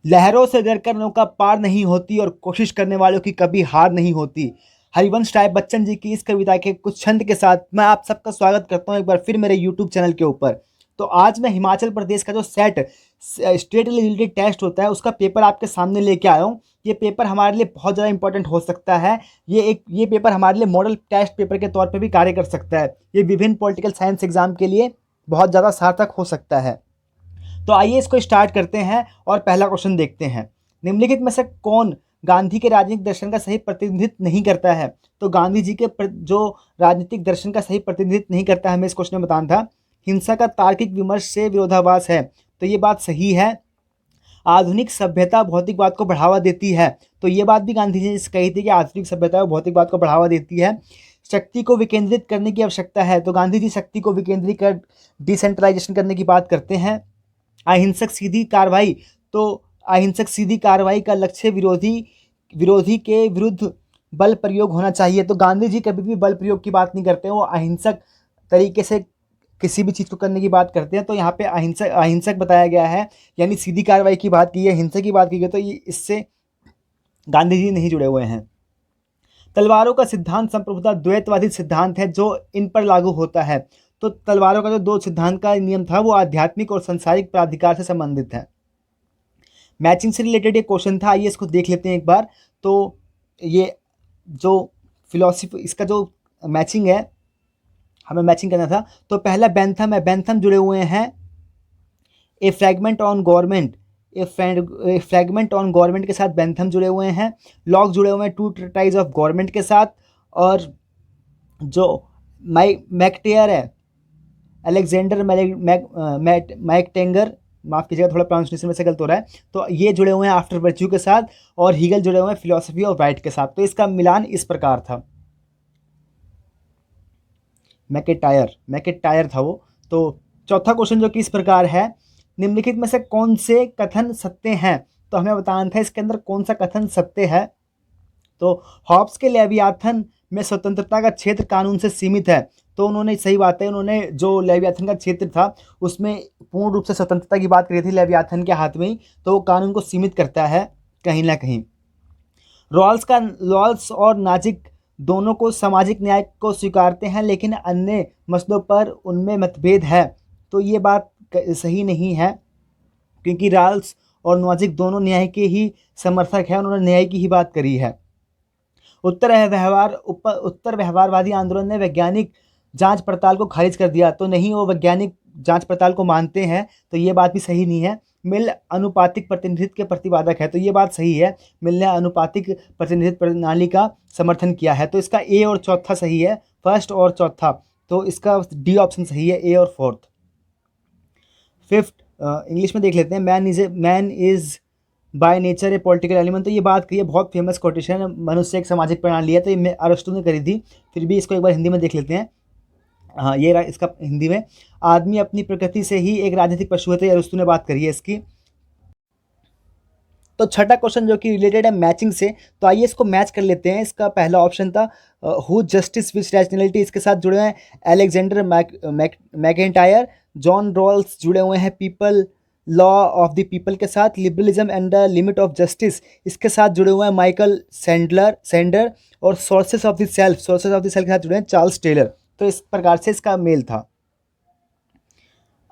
लहरों से डरकर नौका पार नहीं होती और कोशिश करने वालों की कभी हार नहीं होती। हरिवंश राय बच्चन जी की इस कविता के कुछ छंद के साथ मैं आप सबका स्वागत करता हूं एक बार फिर मेरे यूट्यूब चैनल के ऊपर। तो आज मैं हिमाचल प्रदेश का जो सेट स्टेट रिलेटेड टेस्ट होता है उसका पेपर आपके सामने लेके आया हूँ। ये पेपर हमारे लिए बहुत ज़्यादा इंपॉर्टेंट हो सकता है। ये पेपर हमारे लिए मॉडल टेस्ट पेपर के तौर पर भी कार्य कर सकता है। ये विभिन्न पॉलिटिकल साइंस एग्जाम के लिए बहुत ज़्यादा सार्थक हो सकता है। तो आइए इसको स्टार्ट करते हैं और पहला क्वेश्चन देखते हैं। निम्नलिखित में से कौन गांधी के राजनीतिक दर्शन का सही प्रतिनिधित्व नहीं करता है? तो गांधी जी के जो राजनीतिक दर्शन का सही प्रतिनिधित्व नहीं करता है, हमें इस क्वेश्चन में बताना था। हिंसा का तार्किक विमर्श से विरोधाभास है, तो ये बात सही है। आधुनिक सभ्यता भौतिकवाद को बढ़ावा देती है, तो ये बात भी गांधी जी ने कही थी कि आधुनिक सभ्यता भौतिकवाद को बढ़ावा देती है। शक्ति को विकेंद्रित करने की आवश्यकता है, तो गांधी जी शक्ति को विकेंद्रित कर डिसेंट्रलाइजेशन करने की बात करते हैं। अहिंसक सीधी कार्रवाई, तो अहिंसक सीधी कार्रवाई का लक्ष्य विरोधी के विरुद्ध बल प्रयोग होना चाहिए, तो गांधी जी कभी भी बल प्रयोग की बात नहीं करते हैं, वो अहिंसक तरीके से किसी भी चीज़ को करने की बात करते हैं। तो यहाँ पे अहिंसक अहिंसक बताया गया है, यानी सीधी कार्रवाई की बात की है, हिंसा की बात की गई, तो ये इससे गांधी जी नहीं जुड़े हुए हैं। तलवारों का सिद्धांत संप्रभुता द्वैतवादी सिद्धांत है जो इन पर लागू होता है, तो तलवारों का जो दो सिद्धांत का नियम था वो आध्यात्मिक और सांसारिक प्राधिकार से संबंधित है। मैचिंग से रिलेटेड ये क्वेश्चन था, आइए इसको देख लेते हैं एक बार। तो ये जो फिलोसफी इसका जो मैचिंग है, हमें मैचिंग करना था। तो पहला बेंथम है, बेंथम जुड़े हुए हैं a fragment on government, a fragment on government के साथ बेंथम जुड़े हुए हैं। लॉक जुड़े हुए हैं टू ट्राइज ऑफ गवर्नमेंट के साथ। और जो मैकटेयर है, अलेक्जेंडर मैकटेंगर, माफ़ कीजिएगा थोड़ा प्रोनाउंसिएशन में से गलत हो रहा है, तो ये जुड़े हुए हैं आफ्टर वर्च्यू के साथ। और हीगल जुड़े हुए हैं फिलोसफी ऑफ राइट के साथ। तो इसका मिलान इस प्रकार था, मैकेटायर था वो। तो चौथा क्वेश्चन जो कि इस प्रकार है, निम्नलिखित में से कौन से कथन सत्य हैं? तो हमें बताना था इसके अंदर कौन सा कथन सत्य है। तो हॉब्स के लेवियाथन में स्वतंत्रता का क्षेत्र कानून से सीमित है, तो उन्होंने सही बात है, उन्होंने जो लेवियाथन का क्षेत्र था उसमें पूर्ण रूप से स्वतंत्रता की बात करी थी लेवियाथन के हाथ में ही, तो वो कानून को सीमित करता है कहीं ना कहीं। रॉल्स और नाजिक दोनों को सामाजिक न्याय को स्वीकारते हैं, लेकिन अन्य मसलों पर उनमें मतभेद है, तो ये बात सही नहीं है, क्योंकि रॉल्स और नाजिक दोनों न्याय के ही समर्थक हैं, उन्होंने न्याय की ही बात करी है। उत्तर व्यवहारवादी आंदोलन ने वैज्ञानिक जांच पड़ताल को खारिज कर दिया, तो नहीं, वो वैज्ञानिक जांच पड़ताल को मानते हैं, तो ये बात भी सही नहीं है। मिल अनुपातिक प्रतिनिधित्व के प्रतिपादक है, तो ये बात सही है, मिल ने अनुपातिक प्रतिनिधित्व प्रणाली का समर्थन किया है। तो इसका ए और चौथा सही है, फर्स्ट और चौथा, तो इसका डी ऑप्शन सही है, ए और फोर्थ। फिफ्थ इंग्लिश में देख लेते हैं, man is by nature A political element, तो ये बात की है, बहुत फेमस कोटेशन है, मनुष्य एक सामाजिक प्रणाली है, तो ये अरस्तु ने करी थी। फिर भी इसको एक बार हिंदी में देख लेते हैं। हाँ, ये रहा इसका हिंदी में, आदमी अपनी प्रकृति से ही एक राजनीतिक पशु है, तो अरस्तु ने बात करी है इसकी। तो छठा क्वेश्चन जो कि रिलेटेड है मैचिंग से, तो आइए इसको मैच कर लेते हैं। इसका पहला ऑप्शन था हु जस्टिस विच रैशनैलिटी, इसके साथ जुड़े हैं अलेक्जेंडर मैकेंटायर। जॉन रॉल्स जुड़े हुए हैं people law of the people के साथ। Liberalism and the limit of justice, इसके साथ जुड़े हुए हैं माइकल सेंडर। और सोर्सेस ऑफ द सेल्फ के साथ जुड़े हैं चार्ल्स टेलर। तो इस प्रकार से इसका मेल था।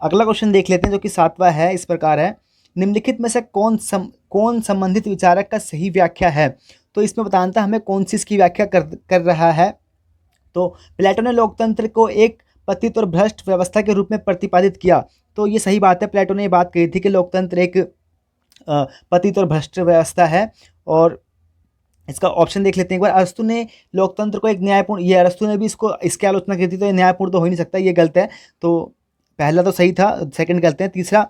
अगला क्वेश्चन देख लेते हैं जो कि सातवां है, इस प्रकार है, निम्नलिखित में से कौन संबंधित विचारक का सही व्याख्या है? तो इसमें बताना था हमें कौन सी इसकी व्याख्या कर रहा है। तो प्लेटो ने लोकतंत्र को एक पतित और भ्रष्ट व्यवस्था के रूप में प्रतिपादित किया, तो ये सही बात है, प्लेटो ने ये बात कही थी कि लोकतंत्र एक पतित और भ्रष्ट व्यवस्था है। और इसका ऑप्शन देख लेते हैं एक बार, अरस्तु ने लोकतंत्र को एक न्यायपूर्ण, ये अरस्तु ने भी इसकी आलोचना की थी, तो ये न्यायपूर्ण तो हो ही नहीं सकता, ये गलत है। तो पहला तो सही था, सेकंड गलत है। तीसरा,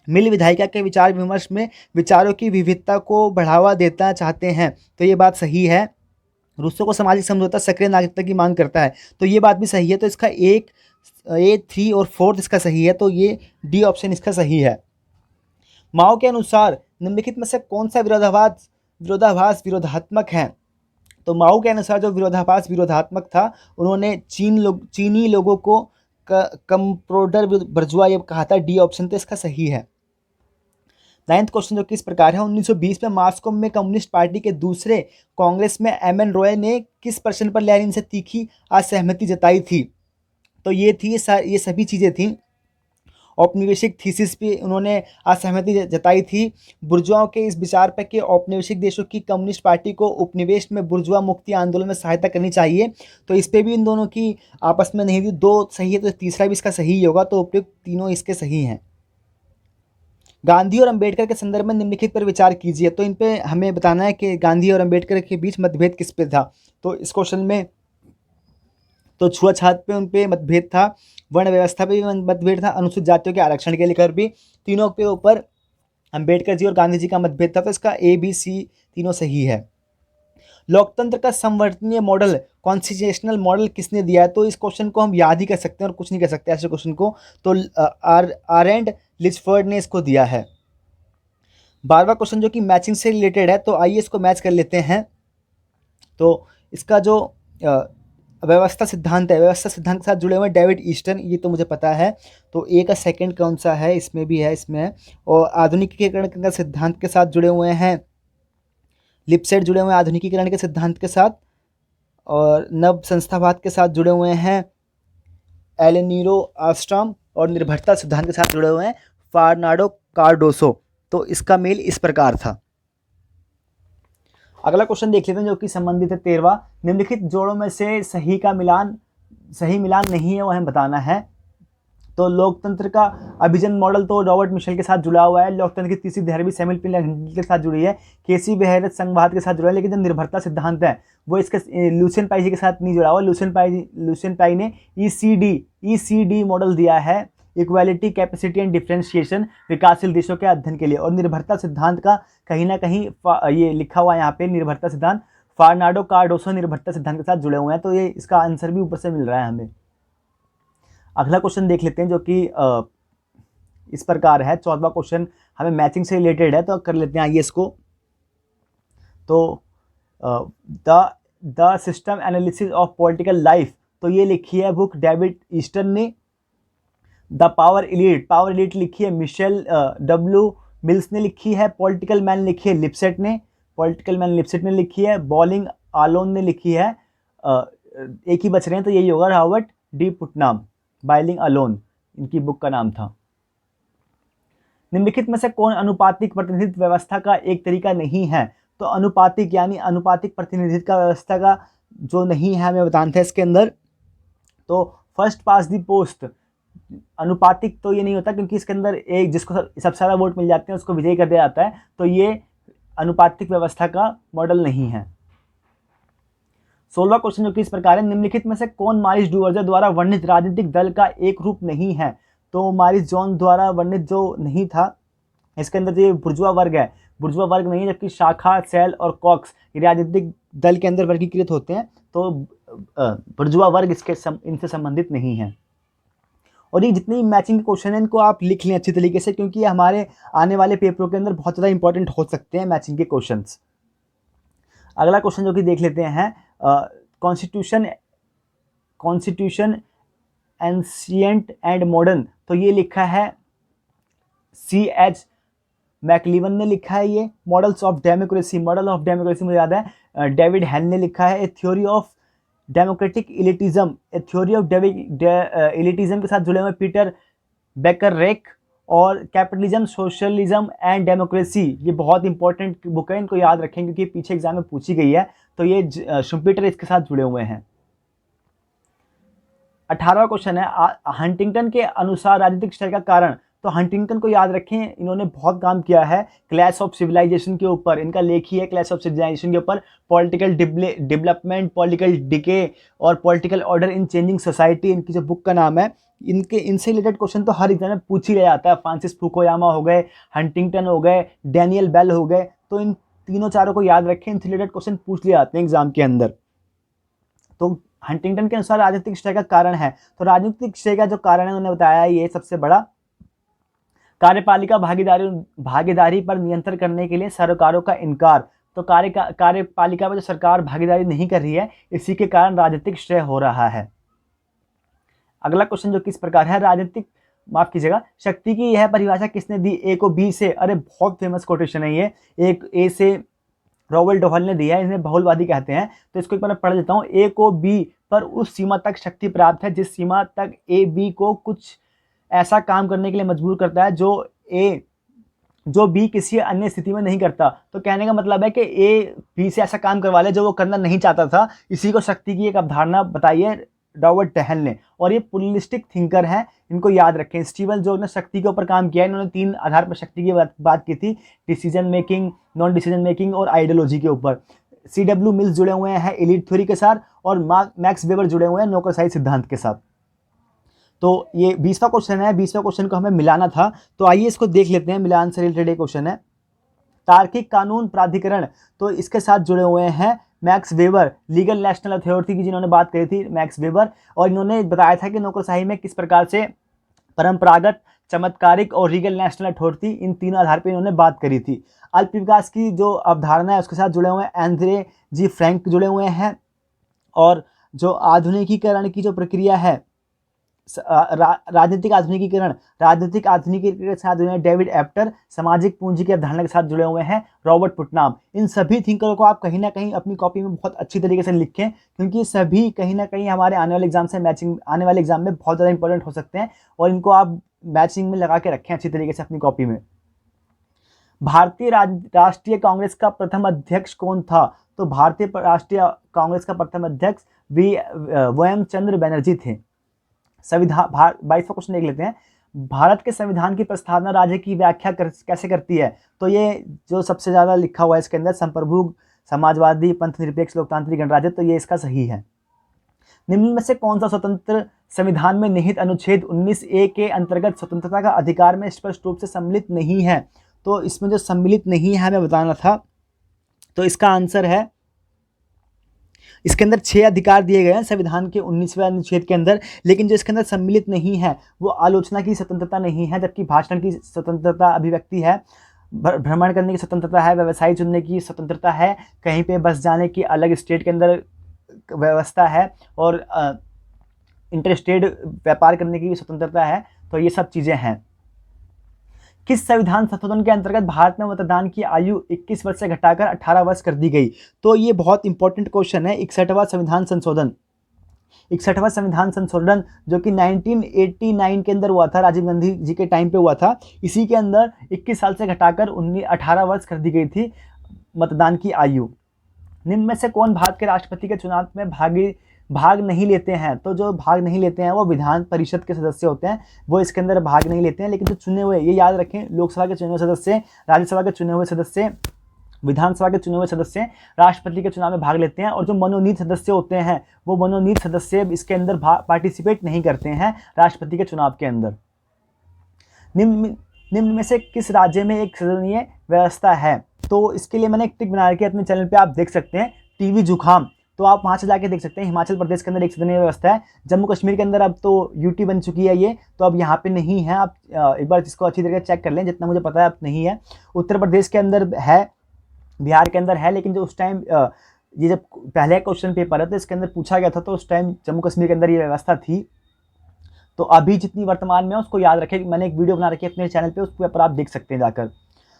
मिल विधायिका के विचार विमर्श में विचारों की विविधता को बढ़ावा देना चाहते हैं, तो ये बात सही है। रूसो को सामाजिक समझौता सक्रिय नागरिकता की मांग करता है, तो ये बात भी सही है। तो इसका ए 3 और 4 इसका सही है, तो ये डी ऑप्शन इसका सही है। माओ के अनुसार निम्नलिखित में से कौन सा विरोधाभास विरोधात्मक है? तो माओ के अनुसार जो विरोधाभास विरोधात्मक था, उन्होंने चीनी लोगों को कंप्रोडर बर्जुआ ये कहा था, डी ऑप्शन तो इसका सही है। नाइन्थ क्वेश्चन जो कि इस प्रकार है, 1920 में मास्को में कम्युनिस्ट पार्टी के दूसरे कांग्रेस में एम एन रॉय ने किस प्रश्न पर लेनिन से तीखी असहमति जताई थी? तो ये सभी चीज़ें थी। औपनिवेशिक थीसिस पे उन्होंने असहमति जताई थी। बुर्जुआओं के इस विचार पर कि औपनिवेशिक देशों की कम्युनिस्ट पार्टी को उपनिवेश में बुर्जुआ मुक्ति आंदोलन में सहायता करनी चाहिए, तो इस पे भी इन दोनों की आपस में नहीं थी। दो सही है तो तीसरा भी इसका सही ही होगा, तो उपयुक्त तीनों इसके सही हैं। गांधी और अंबेडकर के संदर्भ में निम्नलिखित पर विचार कीजिए। तो इन पे हमें बताना है कि गांधी और अंबेडकर के बीच मतभेद किस पे था। तो इस क्वेश्चन में तो छुआछूत पे उन पे मतभेद था, वर्ण व्यवस्था पे भी मतभेद था, अनुसूचित जातियों के आरक्षण के लेकर भी। तीनों के ऊपर अंबेडकर जी और गांधी जी का मतभेद था, तो इसका ए बी सी तीनों सही है। लोकतंत्र का संवर्तनीय मॉडल, कॉन्स्टिट्यूशनल मॉडल किसने दिया है? तो इस क्वेश्चन को हम याद ही कर सकते हैं और कुछ नहीं कर सकते ऐसे क्वेश्चन को, तो आर एंड लिचफर्ड ने इसको दिया है। 12वां क्वेश्चन जो कि मैचिंग से रिलेटेड है, तो आइए इसको मैच कर लेते हैं। तो इसका जो व्यवस्था सिद्धांत है, व्यवस्था सिद्धांत के साथ जुड़े हुए डेविड ईस्टन, ये तो मुझे पता है। तो ए का सेकंड कौन सा है? इसमें भी है, इसमें है। और आधुनिकीकरण के सिद्धांत के साथ जुड़े हुए हैं लिपसेट, जुड़े हुए हैं आधुनिकीकरण के सिद्धांत के साथ। और नव संस्थावाद के साथ जुड़े हुए हैं एलेनीरो आस्ट्रॉम, और निर्भरता सिद्धांत के साथ जुड़े हुए हैं फार्नाडो कार्डोसो। तो इसका मेल इस प्रकार था। अगला क्वेश्चन देख लेते हैं जो कि संबंधित है 13वां। निम्नलिखित जोड़ों में से सही मिलान नहीं है, वह हमें बताना है। तो लोकतंत्र का अभिजन मॉडल तो रॉबर्ट मिशेल के साथ जुड़ा हुआ है। लोकतंत्र की तीसरी धैर्य सैमुअल पिलर के साथ जुड़ी है। केसी बेहरत संघवाद के साथ जुड़ा है, लेकिन जो निर्भरता सिद्धांत है वो इसके लुसियन पाई जी के साथ नहीं जुड़ा हुआ। लुसियन पाई ने ईसीडी मॉडल दिया है, इक्वालिटी, कैपेसिटी एंड डिफरेंशिएशन, विकासशील देशों के अध्ययन के लिए। और निर्भरता सिद्धांत का कहीं ना कहीं ये लिखा हुआ है यहाँ पे, निर्भरता सिद्धांत फार्नाडो कार्डोसो निर्भरता सिद्धांत के साथ जुड़े हुए हैं। तो ये इसका आंसर भी ऊपर से मिल रहा है हमें। अगला क्वेश्चन देख लेते हैं जो कि इस प्रकार है। 14वां क्वेश्चन हमें मैचिंग से रिलेटेड है, तो कर लेते हैं आइए इसको। तो the system analysis of political life, तो ये लिखी है बुक डेविड ईस्टन ने। द पावर एलीट लिखी है मिशेल डब्ल्यू मिल्स ने लिखी है। पॉलिटिकल मैन लिखी है लिपसेट ने लिखी है। बॉलिंग आलोन ने लिखी है। एक ही बच रहे हैं तो यही होगा, रॉबर्ट डी पुटनाम। बाइलिंग अलोन इनकी बुक का नाम था। निम्नलिखित में से कौन अनुपातिक प्रतिनिधित्व व्यवस्था का एक तरीका नहीं है? तो अनुपातिक यानी अनुपातिक प्रतिनिधित्व का व्यवस्था का जो नहीं है हमें बताना था इसके अंदर। तो फर्स्ट पास द पोस्ट, अनुपातिक तो ये नहीं होता क्योंकि इसके अंदर एक जिसको सबसे ज़्यादा वोट मिल जाते हैं उसको विजयी कर दिया जाता है, तो ये अनुपातिक व्यवस्था का मॉडल नहीं है। 16वां क्वेश्चन जो कि इस प्रकार है, निम्नलिखित में से कौन मारिस डुवर्जर द्वारा वर्णित राजनीतिक दल का एक रूप नहीं है? तो मारिस जॉन द्वारा वर्णित जो नहीं था, इसके अंदर जो बुर्जुआ वर्ग है, बुर्जुआ वर्ग नहीं है, जबकि शाखा, सेल और कॉक्स ये राजनीतिक दल के अंदर वर्गीकृत होते हैं, तो बुर्जुआ वर्ग इनसे संबंधित नहीं है। और ये जितने भी मैचिंग के क्वेश्चन हैं इनको आप लिख लें अच्छी तरीके से, क्योंकि ये हमारे आने वाले पेपरों के अंदर बहुत ज़्यादा इंपॉर्टेंट हो सकते हैं मैचिंग के क्वेश्चंस। अगला क्वेश्चन जो कि देख लेते हैं, कॉन्स्टिट्यूशन एंशिएंट एंड मॉडर्न, तो ये लिखा है C.H. मैकलिवन ने लिखा है। ये मॉडल ऑफ डेमोक्रेसी मुझे याद है डेविड हेल ने लिखा है। ए थ्योरी ऑफ डेमोक्रेटिक इलिटिज्म, इलिटिज्म के साथ जुड़े हुए पीटर बेकर रेक। और कैपिटलिज्म, सोशलिज्म एंड डेमोक्रेसी, ये बहुत इंपॉर्टेंट बुक है, इनको याद रखें क्योंकि पीछे एग्जाम में पूछी गई है। तो ये शुम्पीटर इसके साथ जुड़े हुए हैं। 18वां क्वेश्चन है, हंटिंगटन के अनुसार राजनीतिक क्षय का कारण। तो हंटिंगटन को याद रखें, इन्होंने बहुत काम किया है क्लैश ऑफ सिविलाइजेशन के ऊपर, इनका लेख ही है क्लैश ऑफ सिविलाइजेशन के ऊपर। पॉलिटिकल डेवलपमेंट, पॉलिटिकल डिके और political order in changing society इनकी जो बुक का नाम है। इनसे रिलेटेड क्वेश्चन तो हर एग्जाम में पूछ ही रहा जाता है। फ्रांसिस फुकुयामा हो गए, हंटिंगटन हो गए, डैनियल बेल हो गए, तो इन तीनों चारों को याद रखें, इनसे रिलेटेड क्वेश्चन पूछ लिए जाते हैं एग्जाम के अंदर। तो हंटिंगटन के अनुसार राजनीतिक क्षय का कारण है, तो राजनीतिक क्षय का जो कारण है उन्होंने बताया ये सबसे बड़ा कार्यपालिका भागीदारी पर नियंत्रण करने के लिए सरकारों का इनकार। तो कार्यपालिका में जो सरकार भागीदारी नहीं कर रही है, इसी के कारण राजनीतिक क्षय हो रहा है। अगला क्वेश्चन जो किस प्रकार है, राजनीतिक माफ कीजिएगा, शक्ति की यह परिभाषा किसने दी? ए को बी से। अरे बहुत फेमस कोटेशन है ये, एक ए से रॉबर्ट डोहल ने दिया है, इन्हें बहुलवादी कहते हैं। तो इसको एक बार पढ़ लेता हूँ। ए को बी पर उस सीमा तक शक्ति प्राप्त है जिस सीमा तक ए बी को कुछ ऐसा काम करने के लिए मजबूर करता है जो बी किसी अन्य स्थिति में नहीं करता। तो कहने का मतलब है कि ए बी से ऐसा काम करवा ले जो वो करना नहीं चाहता था। इसी को शक्ति की एक अवधारणा बताई है रॉबर्ट डहल ने, और ये प्लुरलिस्टिक थिंकर हैं, इनको याद रखें। स्टीवन जॉब ने शक्ति के ऊपर काम किया है, इन्होंने 3 आधार पर शक्ति की बात की थी, decision making, non decision making और आइडियोलॉजी के ऊपर। C.W. मिल्स जुड़े हुए हैं एलीट थ्योरी के साथ, और मैक्स वेबर जुड़े हुए हैं नौकरशाही सिद्धांत के साथ। तो ये 20वां क्वेश्चन है, 20वें क्वेश्चन को हमें मिलाना था, तो आइए इसको देख लेते हैं। मिलान से रिलेटेड एक क्वेश्चन है। तार्किक कानून प्राधिकरण, तो इसके साथ जुड़े हुए हैं max weber, legal national authority की जिन्होंने बात करी थी मैक्स वेबर, और इन्होंने बताया था कि नौकरशाही में किस प्रकार से परंपरागत, चमत्कारिक और लीगल नेशनल अथॉरिटी, इन तीनों आधार पर इन्होंने बात करी थी। अल्प विकास की जो अवधारणा है उसके साथ जुड़े हुए हैं एंड्रे जी फ्रैंक जुड़े हुए हैं, और जो आधुनिकीकरण की जो प्रक्रिया है, राजनीतिक आधुनिकीकरण के साथ जुड़े हैं डेविड एप्टर, सामाजिक पूंजी की अवधारणा के साथ जुड़े हुए हैं रॉबर्ट पुटनाम। इन सभी थिंकरों को आप कहीं ना कहीं अपनी कॉपी में बहुत अच्छी तरीके से लिखें, क्योंकि सभी कहीं ना कहीं हमारे आने वाले एग्जाम से मैचिंग, आने वाले एग्जाम में बहुत ज़्यादा इंपॉर्टेंट हो सकते हैं, और इनको आप मैचिंग में लगा के रखें अच्छी तरीके से अपनी कॉपी में। भारतीय राष्ट्रीय कांग्रेस का प्रथम अध्यक्ष कौन था? तो भारतीय राष्ट्रीय कांग्रेस का प्रथम अध्यक्ष VM चंद्र बनर्जी थे। संविधान 22वां क्वेश्चन देख लेते हैं। भारत के संविधान की प्रस्तावना राज्य की व्याख्या कैसे करती है? तो ये जो सबसे ज़्यादा लिखा हुआ है इसके अंदर, संप्रभु, समाजवादी, पंथ निरपेक्ष, लोकतांत्रिक, गणराज्य, तो ये इसका सही है। निम्न में से कौन सा स्वतंत्र संविधान में निहित अनुच्छेद 19A के अंतर्गत स्वतंत्रता का अधिकार में स्पष्ट रूप से सम्मिलित नहीं है? तो इसमें जो सम्मिलित नहीं है हमें बताना था, तो इसका आंसर है, इसके अंदर 6 अधिकार दिए गए हैं संविधान के 19वें अनुच्छेद के अंदर, लेकिन जो इसके अंदर सम्मिलित नहीं है वो आलोचना की स्वतंत्रता नहीं है, जबकि भाषण की स्वतंत्रता, अभिव्यक्ति है, भ्रमण करने की स्वतंत्रता है, व्यवसाय चुनने की स्वतंत्रता है, कहीं पे बस जाने की अलग स्टेट के अंदर व्यवस्था है, और इंटरस्टेट व्यापार करने की स्वतंत्रता है। तो ये सब चीज़ें हैं। किस संविधान संशोधन के अंतर्गत भारत में मतदान की आयु 21 वर्ष से घटाकर 18 वर्ष कर दी गई? तो ये बहुत इंपॉर्टेंट क्वेश्चन है। 61वां संविधान संशोधन, 61वां संविधान संशोधन जो कि 1989 के अंदर हुआ था, राजीव गांधी जी के टाइम पे हुआ था। इसी के अंदर 21 साल से घटाकर 18 वर्ष कर दी गई थी मतदान की आयु। निम्न में से कौन भारत के राष्ट्रपति के चुनाव में भाग नहीं लेते हैं? तो जो भाग नहीं लेते हैं वो विधान परिषद के सदस्य होते हैं, वो इसके अंदर भाग नहीं लेते हैं। लेकिन जो चुने हुए, ये याद रखें, लोकसभा के चुने हुए सदस्य, राज्यसभा के चुने हुए सदस्य, विधानसभा के चुने हुए सदस्य राष्ट्रपति के चुनाव में भाग लेते हैं, और जो मनोनीत सदस्य होते हैं वो मनोनीत सदस्य इसके अंदर पार्टिसिपेट नहीं करते हैं राष्ट्रपति के चुनाव के अंदर। निम्न में से किस राज्य में एक सदनीय व्यवस्था है? तो इसके लिए मैंने एक ट्रिक बना रखी है अपने चैनल पे, आप देख सकते हैं, टीवी जुखाम, तो आप वहाँ से जाके देख सकते हैं। हिमाचल प्रदेश के अंदर एक सदनीय व्यवस्था है, जम्मू कश्मीर के अंदर अब तो यूटी बन चुकी है ये, तो अब यहाँ पे नहीं है। आप एक बार इसको अच्छी तरीके से चेक कर लें, जितना मुझे पता है अब नहीं है। उत्तर प्रदेश के अंदर है, बिहार के अंदर है, लेकिन जो उस टाइम ये जब पहले क्वेश्चन पेपर है तो इसके अंदर पूछा गया था, तो उस टाइम जम्मू कश्मीर के अंदर ये व्यवस्था थी। तो अभी जितनी वर्तमान में उसको याद रखें, मैंने एक वीडियो बना रखी है अपने चैनल पे, उस पर आप देख सकते हैं जाकर।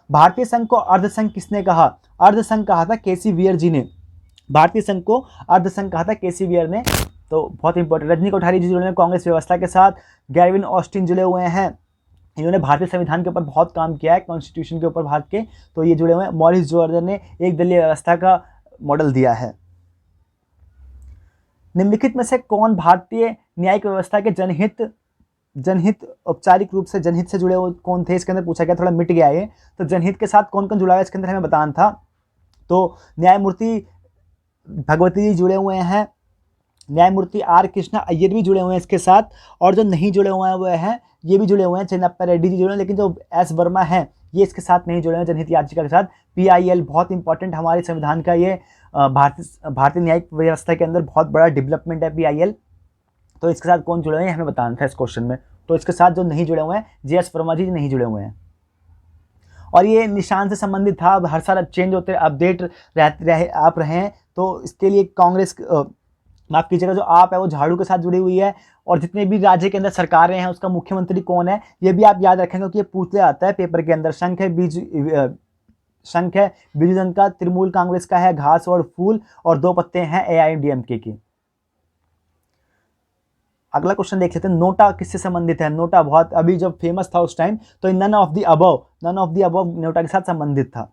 भारतीय संघ को अर्धसंघ किसने कहा? अर्धसंघ कहा था केसी वियर जी ने। भारतीय संघ को अर्धसंघ कहा था केसी वियर ने। तो बहुत इंपॉर्टेंट। रजनी कोठारी जी जुड़े हैं कांग्रेस व्यवस्था के साथ। गैरविन ऑस्टिन जुड़े हुए हैं, इन्होंने भारतीय संविधान के ऊपर बहुत काम किया है, कॉन्स्टिट्यूशन के ऊपर भारत के, तो ये जुड़े हुए हैं। मॉरिस जॉर्डन ने एक दलीय व्यवस्था का मॉडल दिया है। निम्नलिखित में से कौन भारतीय न्यायिक व्यवस्था के जनहित औपचारिक रूप से जनहित से जुड़े हुए कौन थे? इसके अंदर पूछा गया, थोड़ा मिट गया ये। तो जनहित के साथ कौन कौन जुड़ा है इसके अंदर हमें बताना था। तो न्यायमूर्ति भगवती जी जुड़े हुए हैं, न्यायमूर्ति R कृष्णा अय्यर भी जुड़े हुए हैं इसके साथ, और जो नहीं जुड़े हुए हैं वो हैं, ये भी जुड़े हुए हैं, चेन्नप्पा रेड्डी जी जुड़े हैं, लेकिन जो S वर्मा है ये इसके साथ नहीं जुड़े हैं जनहित याचिका के साथ। PIL बहुत इंपॉर्टेंट हमारे संविधान का, ये भारतीय न्यायिक व्यवस्था के अंदर बहुत बड़ा डेवलपमेंट है PIL। तो इसके साथ कौन जुड़े हुए हैं हमें बताना था इस क्वेश्चन में। तो इसके साथ जो नहीं जुड़े हुए हैं, JS वर्मा जी नहीं जुड़े हुए हैं। और ये निशान से संबंधित था, हर साल चेंज होते अपडेट आप रहे हैं, तो इसके लिए कांग्रेस माफ कीजिएगा, जो आप है वो झाड़ू के साथ जुड़ी हुई है। और जितने भी राज्य के अंदर सरकारें हैं उसका मुख्यमंत्री कौन है, ये भी आप याद रखेंगे क्योंकि ये पूछ लिया जाता है पेपर के अंदर। शंख है बीजू जनता, तृणमूल कांग्रेस का है घास और फूल, और 2 पत्ते हैं AIADMK के। अगला क्वेश्चन देख लेते हैं, नोटा किससे संबंधित है। नोटा बहुत अभी जब फेमस था उस टाइम, तो none of the above NOTA के साथ संबंधित था।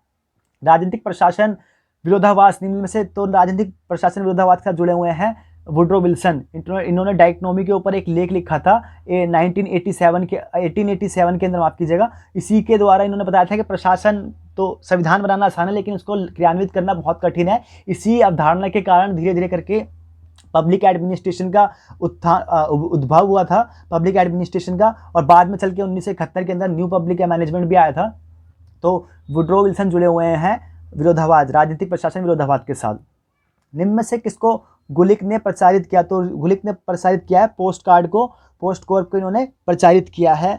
राजनीतिक प्रशासन विरोधाभास, निम्न में से तो राजनीतिक प्रशासन विरोधाभास के साथ जुड़े हुए हैं वुड्रो विल्सन। इन्होंने डायक्नोमी के ऊपर एक लेख लिखा था 1887 के अंदर, माफ कीजिएगा। इसी के द्वारा इन्होंने बताया था कि प्रशासन तो संविधान बनाना आसान है लेकिन उसको क्रियान्वित करना बहुत कठिन है। इसी अवधारणा के कारण धीरे धीरे करके पब्लिक एडमिनिस्ट्रेशन का उद्भव हुआ था, पब्लिक एडमिनिस्ट्रेशन का। और बाद में चल के 1971 के अंदर न्यू पब्लिक मैनेजमेंट भी आया था। तो वुड्रो विल्सन जुड़े हुए हैं विरोधाभास, राजनीतिक प्रशासन विरोधाभास के साथ। निम्न में से किसको गुलिक ने प्रचारित किया, तो गुलिक ने प्रचारित किया है पोस्ट कार्ड को इन्होंने प्रचारित किया है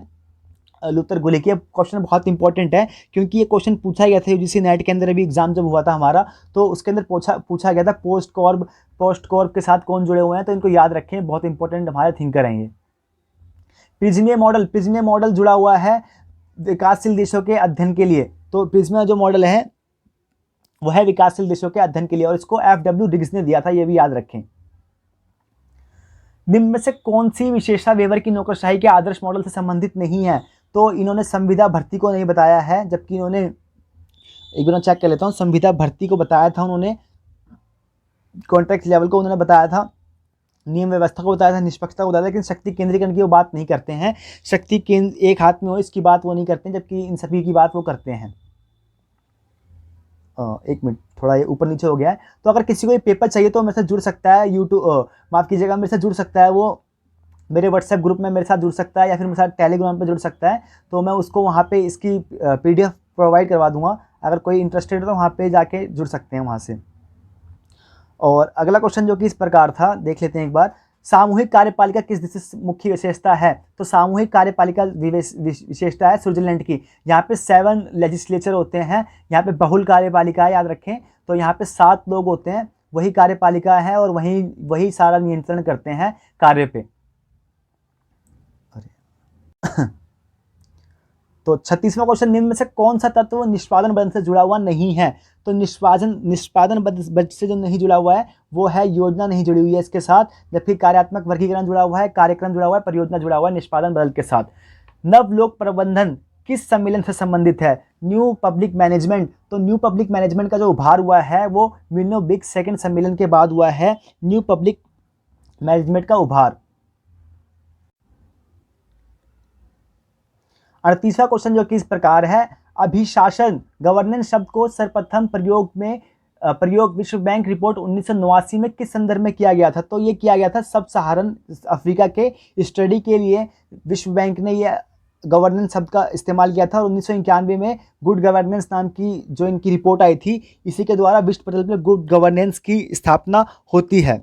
लूथर गुलिक। ये क्वेश्चन बहुत इंपॉर्टेंट है क्योंकि ये क्वेश्चन पूछा गया था यूजीसी नेट के अंदर, अभी एग्जाम जब हुआ था हमारा, तो उसके अंदर पूछा गया था पोस्ट कॉर्ब के साथ कौन जुड़े हुए हैं, तो इनको याद रखें, बहुत इंपॉर्टेंट हमारे थिंकर हैं ये। प्रिजनियर मॉडल जुड़ा हुआ है विकासशील देशों के अध्ययन के लिए। तो प्रिजनियर जो मॉडल है वो है विकासशील देशों के अध्ययन के लिए, और इसको FW डिग्स ने दिया था, ये भी याद रखें। निम्न में से कौन सी विशेषता वेबर की नौकरशाही के आदर्श मॉडल से संबंधित नहीं है, तो इन्होंने संविदा भर्ती को नहीं बताया है, जबकि इन्होंने एक बार चेक कर लेता हूँ, संविदा भर्ती को बताया था उन्होंने, कॉन्ट्रैक्ट लेवल को उन्होंने बताया था, नियम व्यवस्था को बताया था, निष्पक्षता को बताया था, लेकिन शक्ति केंद्रीकरण की वो बात नहीं करते हैं। शक्ति केंद्र एक हाथ में हो इसकी बात वो नहीं करते हैं, जबकि इन सभी की बात वो करते हैं। एक मिनट, थोड़ा ये ऊपर नीचे हो गया है। तो अगर किसी को ये पेपर चाहिए तो मेरे साथ जुड़ सकता है, यूट्यूब माफ़ कीजिएगा, मेरे साथ जुड़ सकता है, वो मेरे व्हाट्सएप ग्रुप में मेरे साथ जुड़ सकता है, या फिर मेरे साथ टेलीग्राम पे जुड़ सकता है। तो मैं उसको वहाँ पे इसकी PDF प्रोवाइड करवा दूंगा। अगर कोई इंटरेस्टेड है तो वहाँ पे जाके जुड़ सकते हैं वहाँ से। और अगला क्वेश्चन जो कि इस प्रकार था, देख लेते हैं एक बार। सामूहिक कार्यपालिका किस देश की मुख्य विशेषता है, तो सामूहिक कार्यपालिका विशेषता है स्विट्जरलैंड की। यहाँ पे 7 लेजिस्लेचर होते हैं, यहाँ पे बहुल कार्यपालिका है, याद रखें। तो यहाँ पे 7 लोग होते हैं, वही कार्यपालिका है, और वही सारा नियंत्रण करते हैं कार्य पे। तो 36वां क्वेश्चन, निम्न में से कौन सा तत्व निष्पादन बल से जुड़ा हुआ नहीं है, तो निष्पादन बल से जो नहीं जुड़ा हुआ है वो है योजना, नहीं जुड़ी हुई है इसके साथ, जबकि कार्यात्मक वर्गीकरण जुड़ा हुआ है, कार्यक्रम जुड़ा हुआ है, परियोजना जुड़ा हुआ है निष्पादन बल के साथ। नवलोक प्रबंधन किस सम्मेलन से संबंधित है, न्यू पब्लिक मैनेजमेंट। तो न्यू पब्लिक मैनेजमेंट का जो उभार हुआ है वो विनोबिक सेकंड सम्मेलन के बाद हुआ है, न्यू पब्लिक मैनेजमेंट का उभार। 38वां क्वेश्चन जो कि इस प्रकार है, अभिशासन गवर्नेंस शब्द को सर्वप्रथम प्रयोग विश्व बैंक रिपोर्ट 1989 में किस संदर्भ में किया गया था, तो ये किया गया था सब सहारन अफ्रीका के स्टडी के लिए विश्व बैंक ने ये गवर्नेंस शब्द का इस्तेमाल किया था। और 1991 में गुड गवर्नेंस नाम की जो इनकी रिपोर्ट आई थी, इसी के द्वारा विश्व पटल पर गुड गवर्नेंस की स्थापना होती है।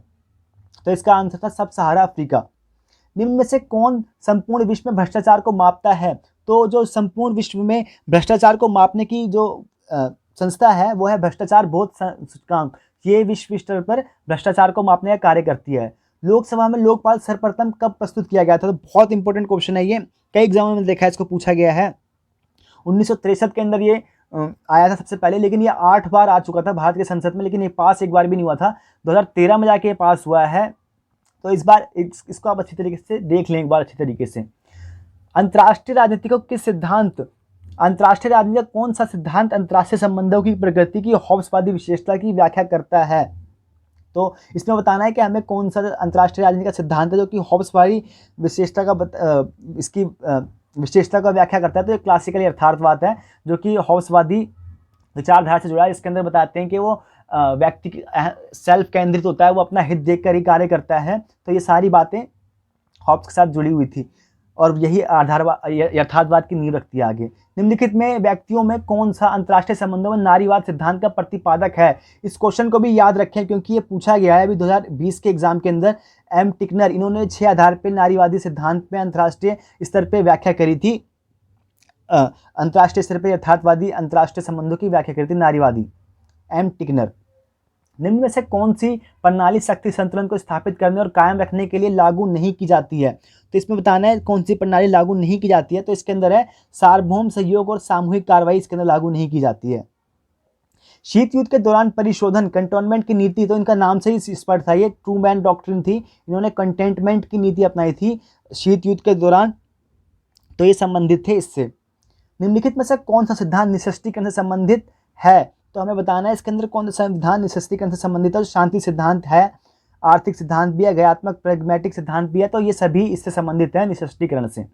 तो इसका आंसर था सब सहारा अफ्रीका। निम्न में से कौन संपूर्ण विश्व में भ्रष्टाचार को मापता है, तो जो संपूर्ण विश्व में भ्रष्टाचार को मापने की जो संस्था है वो है भ्रष्टाचार बोध सूचकांक। ये विश्व स्तर पर भ्रष्टाचार को मापने का कार्य करती है। लोकसभा में लोकपाल सर्वप्रथम कब प्रस्तुत किया गया था, तो बहुत इंपॉर्टेंट क्वेश्चन है ये, कई एग्जामों में देखा है इसको पूछा गया है। 1963 के अंदर ये आया था सबसे पहले, लेकिन ये 8 बार आ चुका था भारत के संसद में, लेकिन ये पास एक बार भी नहीं हुआ था। 2013 में जाके पास हुआ है। तो इस बार इसको आप अच्छी तरीके से देख लें एक बार अच्छी तरीके से। अंतर्राष्ट्रीय राजनीति को किस सिद्धांत, अंतर्राष्ट्रीय राजनीति का कौन सा सिद्धांत अंतर्राष्ट्रीय संबंधों की प्रकृति की हॉब्सवादी विशेषता की व्याख्या करता है, तो इसमें बताना है कि हमें कौन सा अंतर्राष्ट्रीय राजनीति का सिद्धांत है जो कि हॉब्सवादी विशेषता का इसकी विशेषता का व्याख्या करता है। तो ये क्लासिकल यथार्थवाद है जो कि हॉब्सवादी विचारधारा से जुड़ा है। इसके अंदर बताते हैं कि वो व्यक्ति सेल्फ केंद्रित होता है, वो अपना हित देखकर ही कार्य करता है। तो ये सारी बातें हॉब्स के साथ जुड़ी हुई थी और यही यथार्थवाद की नींव रखती है आगे। निम्नलिखित में व्यक्तियों में कौन सा अंतर्राष्ट्रीय संबंधों में नारीवाद सिद्धांत का प्रतिपादक है। इस क्वेश्चन को भी याद रखें क्योंकि ये पूछा गया है अभी 2020 के एग्जाम के अंदर। एम टिकनर, इन्होंने 6 आधार पर नारीवादी सिद्धांत में अंतर्राष्ट्रीय स्तर पर व्याख्या करी थी। अंतर्राष्ट्रीय स्तर पर यथार्थवादी अंतर्राष्ट्रीय संबंधों की व्याख्या करी थी नारीवादी, एम टिकनर। निम्न में से कौन सी प्रणाली शक्ति संतुलन को स्थापित करने और कायम रखने के लिए लागू नहीं की जाती है? तो इसमें बताना है कौन सी प्रणाली लागू नहीं की जाती है। तो इसके अंदर है सार्वभौम सहयोग और सामूहिक कार्रवाई इसके अंदर लागू नहीं की जाती है। शीत युद्ध के दौरान परिशोधन कंटोनमेंट की नीति, तो इनका नाम से ही स्पष्ट था, ये ट्रूमैन डॉक्ट्रिन थी। इन्होंने कंटेनमेंट की नीति अपनाई थी शीत युद्ध के दौरान, तो ये संबंधित थे इससे। निम्नलिखित में से कौन सा सिद्धांत निःशस्त्रीकरण से संबंधित है? तो हमें बताना है इसके अंदर कौन सा सिद्धांत निःशस्त्रीकरण से संबंधित है। शांति सिद्धांत है, आर्थिक सिद्धांत भी है, गयात्मक प्रैग्मैटिक सिद्धांत भी है, तो ये सभी इससे संबंधित है निःशस्त्रीकरण से।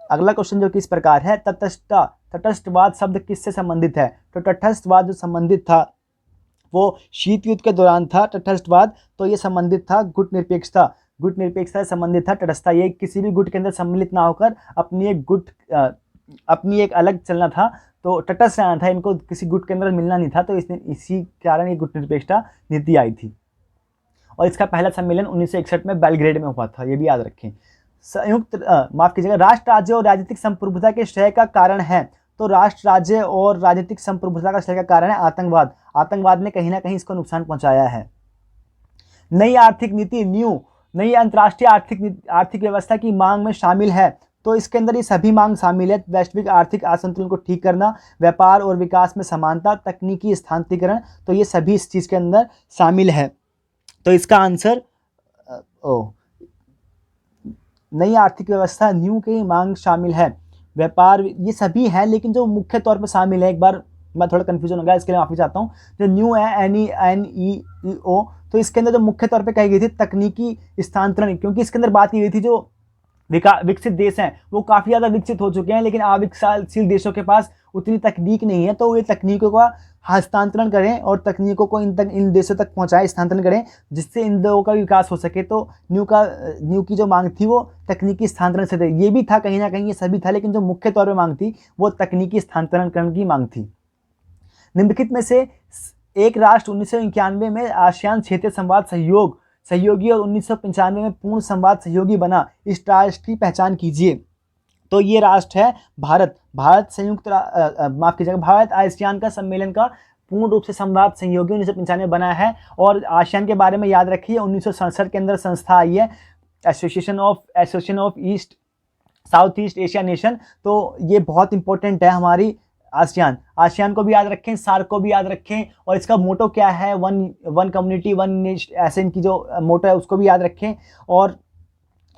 अगला क्वेश्चन जो कि इस प्रकार है, तटस्थवाद शब्द किससे संबंधित है? तो तटस्थवाद जो संबंधित था वो शीत युद्ध के दौरान था तटस्थवाद, तो ये संबंधित था गुट निरपेक्षता से संबंधित था तटस्थता। ये किसी भी गुट के अंदर सम्मिलित ना होकर अपनी एक अलग चलना था, तो तटस्थ रहना था, इनको किसी गुट के अंदर मिलना नहीं था, तो इसी कारण ये गुट निरपेक्षता नीति आई थी। और इसका पहला सम्मेलन 1961 में बेलग्रेड में हुआ था, ये भी याद रखें। राष्ट्र राज्य और राजनीतिक संप्रभुता के क्षय का कारण है। तो राष्ट्र राज्य और राजनीतिक संप्रभुता का क्षय का कारण है आतंकवाद। आतंकवाद ने कहीं ना कहीं इसको नुकसान पहुंचाया है। नई आर्थिक नीति नई अंतर्राष्ट्रीय आर्थिक व्यवस्था की मांग में शामिल है। तो इसके अंदर ये सभी मांग शामिल है। वैश्विक आर्थिक असंतुलन को ठीक करना, व्यापार और विकास में समानता, तकनीकी स्थानांतरण, तो ये सभी इस चीज़ के अंदर शामिल है। तो इसका आंसर नई आर्थिक व्यवस्था, न्यू की मांग शामिल है, व्यापार, ये सभी है, लेकिन जो मुख्य तौर पर शामिल है, एक बार मैं थोड़ा कन्फ्यूजन हो गया, इसके लिए माफी चाहता हूँ। जो न्यू है NEO, तो इसके अंदर जो मुख्य तौर पे कही गई थी तकनीकी स्थानांतरण, क्योंकि इसके अंदर बात की गई थी जो विकसित देश हैं वो काफ़ी ज़्यादा विकसित हो चुके हैं, लेकिन अविकसित देशों के पास उतनी तकनीक नहीं है, तो ये तकनीकों का हस्तांतरण करें और तकनीकों को इन देशों तक पहुंचाएं, स्थानांतरण करें, जिससे इन देशों का विकास हो सके। तो न्यू की जो मांग थी वो तकनीकी स्थानांतरण से थे, ये भी था कहीं ना कहीं, ये सभी था, लेकिन जो मुख्य तौर पर मांग थी वो तकनीकी स्थानांतरण की मांग थी। निम्नलिखित में से एक राष्ट्र 1991 में आसियान क्षेत्रीय संवाद सहयोगी और 1995 में पूर्ण संवाद सहयोगी बना, इस राष्ट्र की पहचान कीजिए। तो ये राष्ट्र है भारत। भारत आसियान का सम्मेलन का पूर्ण रूप से संवाद सहयोगी 1995 में बना है। और आसियान के बारे में याद रखिए 1967 के अंदर संस्था आई है association of south east Asia nation. तो ये बहुत इंपॉर्टेंट है हमारी आसियान को भी याद रखें, सार्क को भी याद रखें, और इसका मोटो क्या है, वन कम्युनिटी वन नेशन, ऐसे इनकी जो मोटो है उसको भी याद रखें। और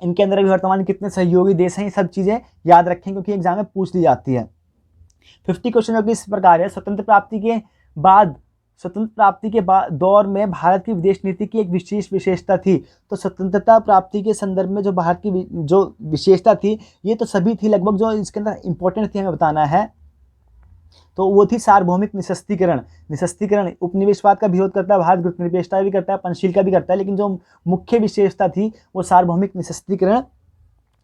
इनके अंदर भी वर्तमान कितने सहयोगी देश हैं, ये सब चीज़ें याद रखें, क्योंकि एग्जाम में पूछ ली जाती है। 50 क्वेश्चन जो कि इस प्रकार है, स्वतंत्र प्राप्ति के बाद दौर में भारत की विदेश नीति की एक विशेषता थी। तो स्वतंत्रता प्राप्ति के संदर्भ में जो भारत की जो विशेषता थी, ये तो सभी थी लगभग, जो इसके अंदर इंपॉर्टेंट थी हमें बताना है, तो वो थी सार्वभौमिक निःशस्त्रीकरण। उपनिवेशवाद का विरोध करता है भारत, गुट निरपेक्षता भी करता है, पंचशील का भी करता है, लेकिन जो मुख्य विशेषता थी वो सार्वभौमिक निःशस्त्रीकरण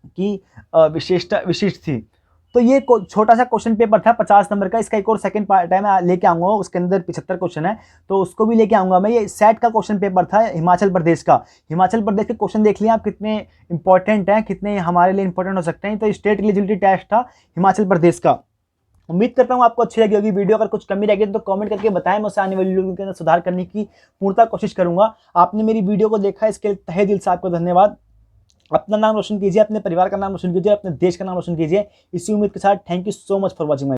की विशिष्ट थी। तो ये छोटा सा क्वेश्चन पेपर था 50 नंबर का, इसका एक और सेकंड पार्ट है मैं लेके आऊंगा, उसके अंदर 75 क्वेश्चन है, तो उसको भी लेके आऊंगा मैं। ये सेट का क्वेश्चन पेपर था हिमाचल प्रदेश के क्वेश्चन देख लिया आप कितने इंपॉर्टेंट हैं, कितने हमारे लिए इंपॉर्टेंट हो सकते हैं। तो स्टेट एलिजिबिलिटी टेस्ट था हिमाचल प्रदेश का। उम्मीद करता हूँ आपको अच्छी लगी होगी वीडियो। अगर कुछ कमी रहेगी तो कमेंट करके बताएं, मैं उसे आने वाली वीडियो के अंदर सुधार करने की पूर्णतः कोशिश करूंगा। आपने मेरी वीडियो को देखा, इसके लिए तहे दिल से आपको धन्यवाद। अपना नाम रोशन कीजिए, अपने परिवार का नाम रोशन कीजिए, अपने देश का नाम रोशन कीजिए, इसी उम्मीद के साथ thank you so much for watching my